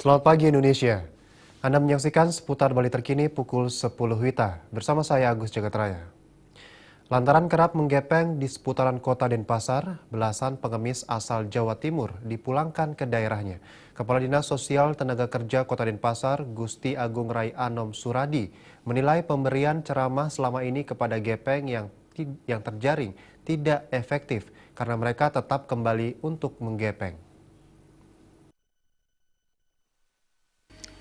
Selamat pagi Indonesia. Anda menyaksikan seputar Bali terkini pukul 10 WITA bersama saya Agus Jagatraya. Lantaran kerap menggepeng di seputaran kota Denpasar, belasan pengemis asal Jawa Timur dipulangkan ke daerahnya. Kepala Dinas Sosial Tenaga Kerja Kota Denpasar, Gusti Agung Rai Anom Suradi, menilai pemberian ceramah selama ini kepada gepeng yang terjaring tidak efektif karena mereka tetap kembali untuk menggepeng.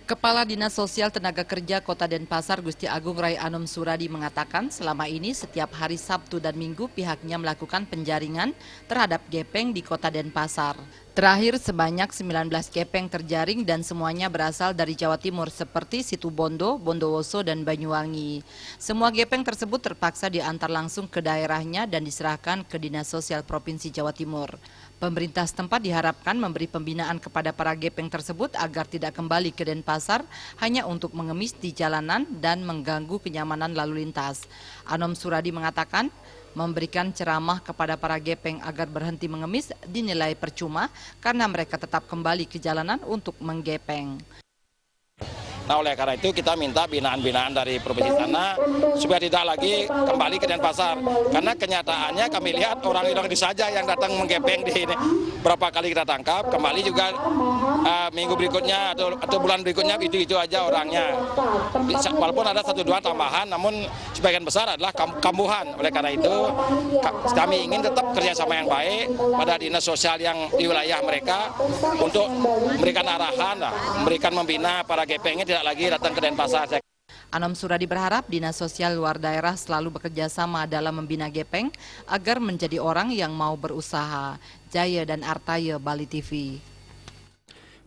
Kepala Dinas Sosial Tenaga Kerja Kota Denpasar Gusti Agung Rai Anom Suradi mengatakan selama ini setiap hari Sabtu dan Minggu pihaknya melakukan penjaringan terhadap gepeng di Kota Denpasar. Terakhir sebanyak 19 gepeng terjaring dan semuanya berasal dari Jawa Timur seperti Situbondo, Bondowoso, dan Banyuwangi. Semua gepeng tersebut terpaksa diantar langsung ke daerahnya dan diserahkan ke Dinas Sosial Provinsi Jawa Timur. Pemerintah setempat diharapkan memberi pembinaan kepada para gepeng tersebut agar tidak kembali ke Denpasar hanya untuk mengemis di jalanan dan mengganggu kenyamanan lalu lintas. Anom Suradi mengatakan, memberikan ceramah kepada para gepeng agar berhenti mengemis dinilai percuma karena mereka tetap kembali ke jalanan untuk menggepeng. Nah, oleh karena itu kita minta binaan-binaan dari provinsi sana supaya tidak lagi kembali ke Denpasar. Karena kenyataannya kami lihat orang-orang saja yang datang menggepeng di ini. Berapa kali kita tangkap, kembali juga minggu berikutnya atau bulan berikutnya itu aja orangnya. Walaupun ada 1-2 tambahan, namun sebagian besar adalah kambuhan. Oleh karena itu kami ingin tetap kerjasama yang baik pada dinas sosial yang di wilayah mereka untuk memberikan arahan, memberikan membina para gepengnya tidak lagi datang ke Denpasar. Anom Suradi berharap Dinas Sosial luar daerah selalu bekerja sama dalam membina gepeng agar menjadi orang yang mau berusaha. Jaya dan Artaya, Bali TV.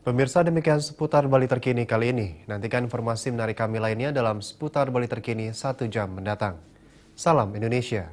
Pemirsa, demikian seputar Bali terkini kali ini. Nantikan informasi menarik kami lainnya dalam seputar Bali terkini 1 jam mendatang. Salam Indonesia.